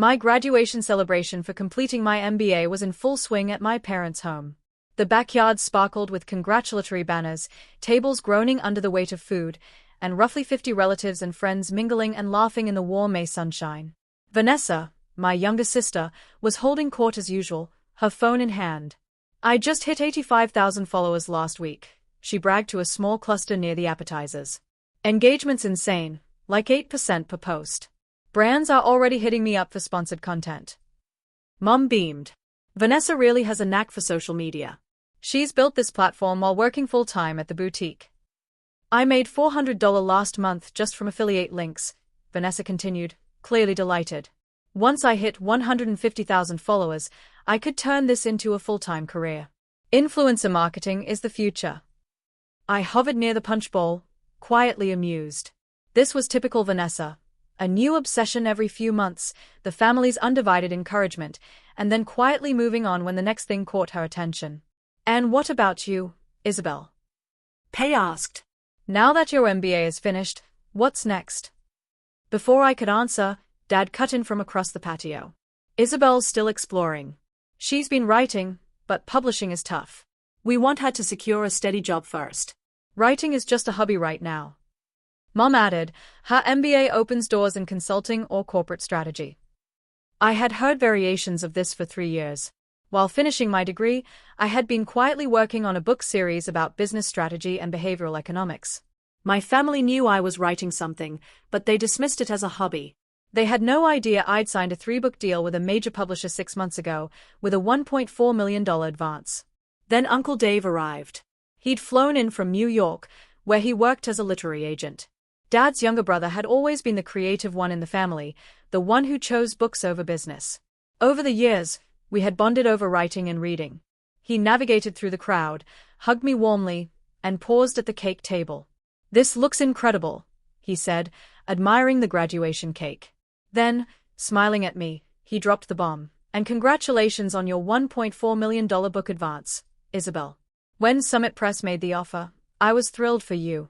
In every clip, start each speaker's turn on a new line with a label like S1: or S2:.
S1: My graduation celebration for completing my MBA was in full swing at my parents' home. The backyard sparkled with congratulatory banners, tables groaning under the weight of food, and roughly 50 relatives and friends mingling and laughing in the warm May sunshine. Vanessa, my younger sister, was holding court as usual, her phone in hand. "I just hit 85,000 followers last week," she bragged to a small cluster near the appetizers. "Engagement's insane, like 8% per post. Brands are already hitting me up for sponsored content." Mom beamed. Vanessa really has a knack for social media. She's built this platform while working full-time at the boutique. "I made $400 last month just from affiliate links," Vanessa continued, clearly delighted. "Once I hit 150,000 followers, I could turn this into a full-time career. Influencer marketing is the future." I hovered near the punch bowl, quietly amused. This was typical Vanessa. A new obsession every few months, the family's undivided encouragement, and then quietly moving on when the next thing caught her attention. "And what about you, Isabel?" Pei asked. "Now that your MBA is finished, what's next?" Before I could answer, Dad cut in from across the patio. "Isabel's still exploring. She's been writing, but publishing is tough. We want her to secure a steady job first. Writing is just a hobby right now." Mom added, "Her MBA opens doors in consulting or corporate strategy." I had heard variations of this for 3 years. While finishing my degree, I had been quietly working on a book series about business strategy and behavioral economics. My family knew I was writing something, but they dismissed it as a hobby. They had no idea I'd signed a 3-book deal with a major publisher 6 months ago, with a $1.4 million advance. Then Uncle Dave arrived. He'd flown in from New York, where he worked as a literary agent. Dad's younger brother had always been the creative one in the family, the one who chose books over business. Over the years, we had bonded over writing and reading. He navigated through the crowd, hugged me warmly, and paused at the cake table. "This looks incredible," he said, admiring the graduation cake. Then, smiling at me, he dropped the bomb. "And congratulations on your $1.4 million book advance, Isabel. When Summit Press made the offer, I was thrilled for you."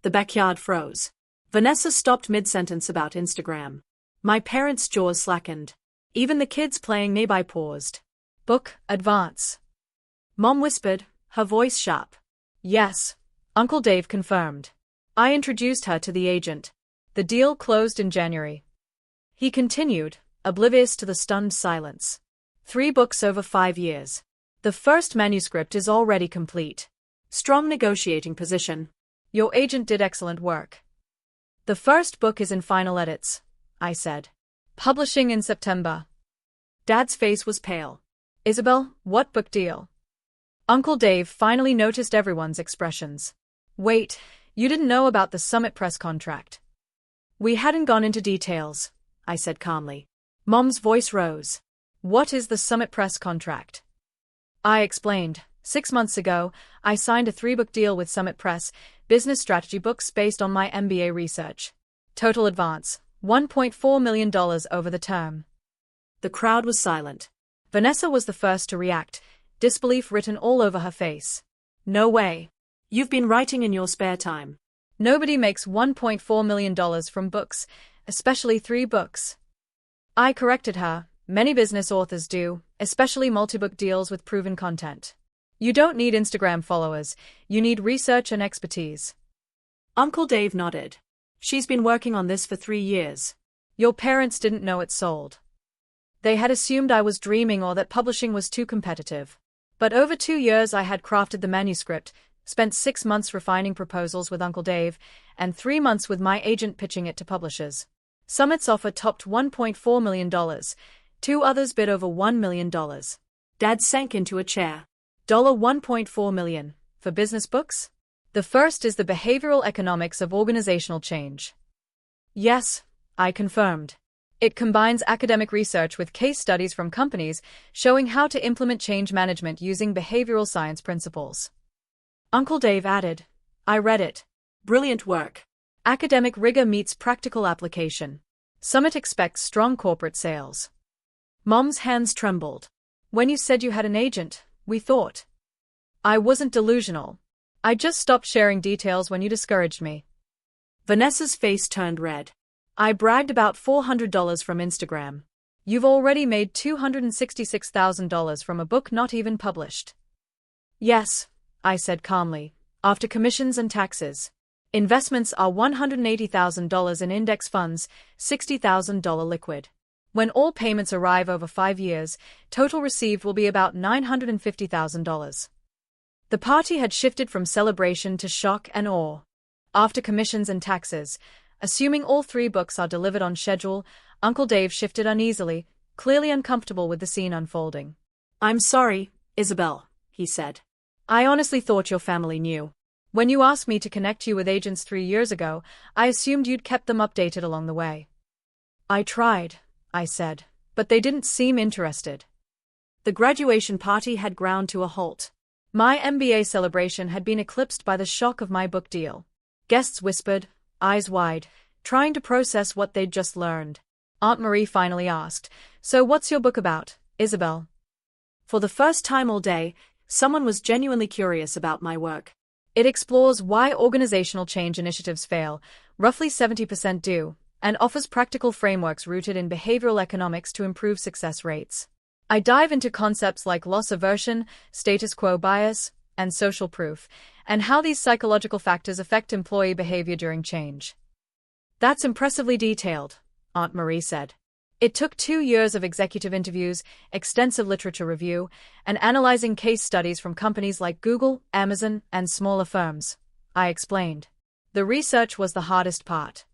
S1: The backyard froze. Vanessa stopped mid-sentence about Instagram. My parents' jaws slackened. Even the kids playing nearby paused. "Book advance?" Mom whispered, her voice sharp. "Yes," Uncle Dave confirmed. I introduced her to the agent. The deal closed in January. He continued, oblivious to the stunned silence. 3 books over 5 years. The first manuscript is already complete. Strong negotiating position. Your agent did excellent work. The first book is in final edits, I said. Publishing in September. Dad's face was pale. Isabel, what book deal? Uncle Dave finally noticed everyone's expressions. Wait, you didn't know about the Summit Press contract? We hadn't gone into details, I said calmly. Mom's voice rose. What is the Summit Press contract? I explained. 6 months ago, I signed a 3-book deal with Summit Press, business strategy books based on my MBA research. Total advance, $1.4 million over the term. The crowd was silent. Vanessa was the first to react, disbelief written all over her face. No way. You've been writing in your spare time. Nobody makes $1.4 million from books, especially 3 books. I corrected her. Many business authors do, especially multi-book deals with proven content. You don't need Instagram followers, you need research and expertise. Uncle Dave nodded. She's been working on this for 3 years. Your parents didn't know it sold. They had assumed I was dreaming or that publishing was too competitive. But over 2 years I had crafted the manuscript, spent 6 months refining proposals with Uncle Dave, and 3 months with my agent pitching it to publishers. Summit's offer topped $1.4 million. 2 others bid over $1 million. Dad sank into a chair. $1.4 million. For business books? The first is the behavioral economics of organizational change. Yes, I confirmed. It combines academic research with case studies from companies showing how to implement change management using behavioral science principles. Uncle Dave added, I read it. Brilliant work. Academic rigor meets practical application. Summit expects strong corporate sales. Mom's hands trembled. When you said you had an agent, we thought. I wasn't delusional. I just stopped sharing details when you discouraged me. Vanessa's face turned red. I bragged about $400 from Instagram. You've already made $266,000 from a book not even published. Yes, I said calmly, after commissions and taxes. Investments are $180,000 in index funds, $60,000 liquid. When all payments arrive over 5 years, total received will be about $950,000. The party had shifted from celebration to shock and awe. After commissions and taxes, assuming all 3 books are delivered on schedule, Uncle Dave shifted uneasily, clearly uncomfortable with the scene unfolding.
S2: "I'm sorry, Isabel," he said.
S1: "I honestly thought your family knew. When you asked me to connect you with agents 3 years ago, I assumed you'd kept them updated along the way."
S2: "I tried," I said,
S1: "but they didn't seem interested."
S2: The graduation party had ground to a halt.
S1: My MBA celebration had been eclipsed by the shock of my book deal. Guests whispered, eyes wide, trying to process what they'd just learned. Aunt Marie finally asked, "So what's your book about, Isabel?"
S2: For the first time all day, someone was genuinely curious about my work.
S1: It explores why organizational change initiatives fail, roughly 70% do, and offers practical frameworks rooted in behavioral economics to improve success rates. I dive into concepts like loss aversion, status quo bias, and social proof, and how these psychological factors affect employee behavior during change.
S2: "That's impressively detailed," Aunt Marie said.
S1: It took 2 years of executive interviews, extensive literature review, and analyzing case studies from companies like Google, Amazon, and smaller firms, I explained. The research was the hardest part.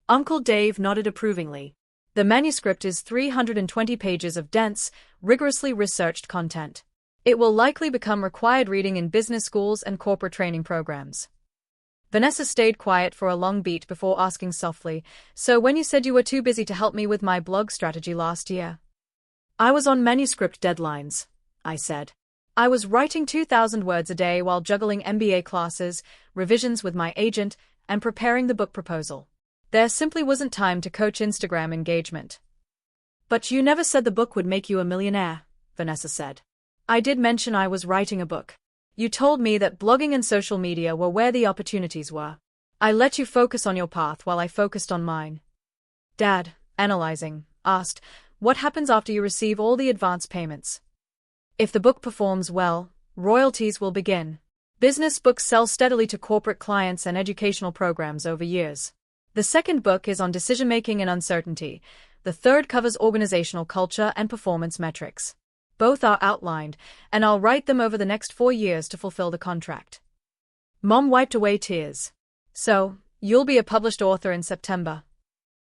S2: Uncle Dave nodded approvingly.
S1: The manuscript is 320 pages of dense, rigorously researched content. It will likely become required reading in business schools and corporate training programs. Vanessa stayed quiet for a long beat before asking softly, "So when you said you were too busy to help me with my blog strategy last year?"
S2: "I was on manuscript deadlines," I said.
S1: "I was writing 2,000 words a day while juggling MBA classes, revisions with my agent, and preparing the book proposal. There simply wasn't time to coach Instagram engagement."
S2: "But you never said the book would make you a millionaire," Vanessa said.
S1: "I did mention I was writing a book. You told me that blogging and social media were where the opportunities were. I let you focus on your path while I focused on mine." Dad, analyzing, asked, "What happens after you receive all the advance payments?" "If the book performs well, royalties will begin. Business books sell steadily to corporate clients and educational programs over years. The second book is on decision-making and uncertainty. The third covers organizational culture and performance metrics. Both are outlined, and I'll write them over the next 4 years to fulfill the contract."
S2: Mom wiped away tears.
S1: "So, you'll be a published author in September?"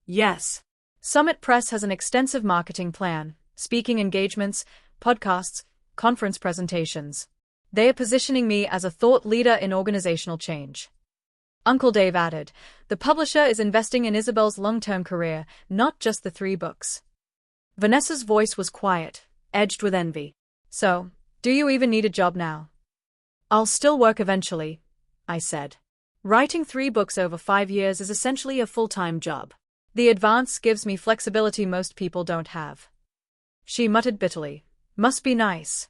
S2: "Yes."
S1: Summit Press has an extensive marketing plan, speaking engagements, podcasts, conference presentations. They are positioning me as a thought leader in organizational change. Uncle Dave added, "The publisher is investing in Isabel's long-term career, not just the 3 books."
S2: Vanessa's voice was quiet, edged with envy.
S1: "So, do you even need a job now?"
S2: "I'll still work eventually," I said.
S1: "Writing 3 books over 5 years is essentially a full-time job. The advance gives me flexibility most people don't have." She muttered bitterly, "Must be nice."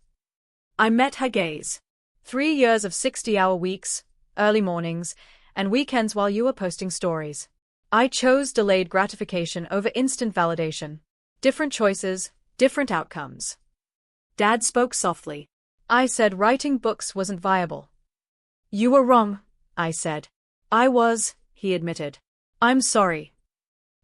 S2: I met her gaze.
S1: 3 years of 60-hour weeks, early mornings, and weekends while you were posting stories. I chose delayed gratification over instant validation. Different choices, different outcomes.
S2: Dad spoke softly.
S1: I said writing books wasn't viable.
S2: "You were wrong," I said.
S1: "I was,"
S2: he admitted.
S1: "I'm sorry."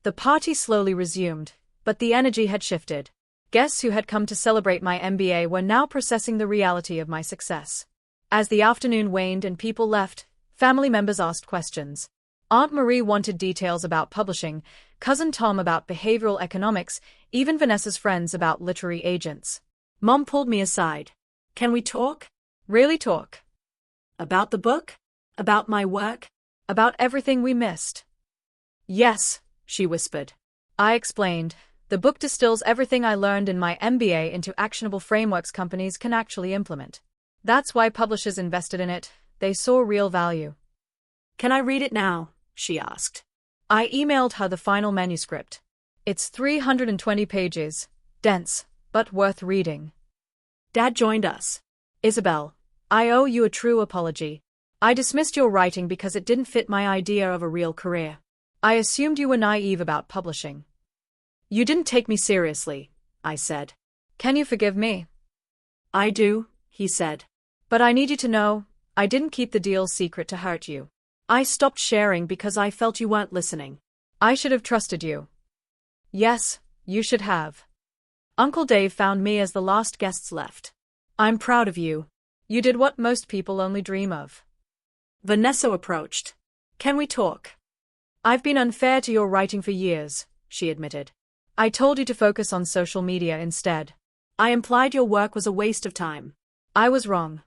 S1: The party slowly resumed, but the energy had shifted. Guests who had come to celebrate my MBA were now processing the reality of my success. As the afternoon waned and people left, family members asked questions. Aunt Marie wanted details about publishing, Cousin Tom about behavioral economics, even Vanessa's friends about literary agents.
S2: Mom pulled me aside. "Can we talk?"
S1: "Really talk?"
S2: "About the book? About my work?"
S1: "About everything we missed."
S2: "Yes," she whispered.
S1: I explained, "The book distills everything I learned in my MBA into actionable frameworks companies can actually implement. That's why publishers invested in it. They saw real value."
S2: "Can I read it now?" she asked.
S1: I emailed her the final manuscript. It's 320 pages, dense, but worth reading.
S2: Dad joined us.
S1: "Isabel, I owe you a true apology. I dismissed your writing because it didn't fit my idea of a real career. I assumed you were naive about publishing."
S2: You didn't take me seriously, I said.
S1: Can you forgive me?
S2: I do, he said.
S1: But I need you to know, I didn't keep the deal secret to hurt you.
S2: I stopped sharing because I felt you weren't listening.
S1: I should have trusted you.
S2: Yes, you should have. Uncle Dave found me as the last guests left. I'm proud of you.
S1: You did what most people only dream of.
S2: Vanessa approached. Can we talk?
S1: I've been unfair to your writing for years, she admitted. I told you to focus on social media instead.
S2: I implied your work was a waste of time.
S1: I was wrong.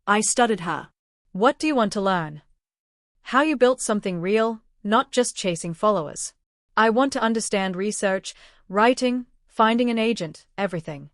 S2: I studied her.
S1: What do you want to learn? How you built something real, not just chasing followers. I want to understand research, writing, finding an agent, everything.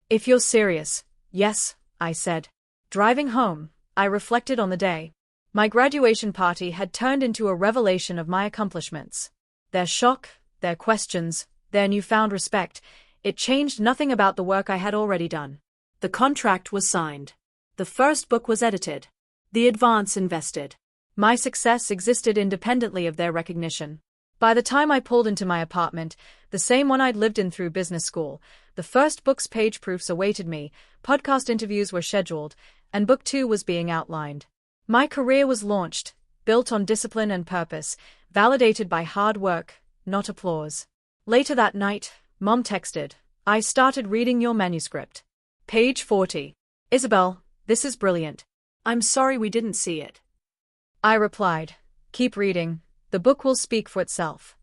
S2: If you're serious, yes, I said.
S1: Driving home, I reflected on the day. My graduation party had turned into a revelation of my accomplishments. Their shock, their questions, their newfound respect, it changed nothing about the work I had already done.
S2: The contract was signed. The first book was edited. The advance invested.
S1: My success existed independently of their recognition. By the time I pulled into my apartment, the same one I'd lived in through business school, the first book's page proofs awaited me, podcast interviews were scheduled, and book 2 was being outlined. My career was launched, built on discipline and purpose, validated by hard work, not applause. Later that night, Mom texted, I started reading your manuscript. Page 40. Isabel, this is brilliant.
S2: I'm sorry we didn't see it.
S1: I replied, keep reading, the book will speak for itself.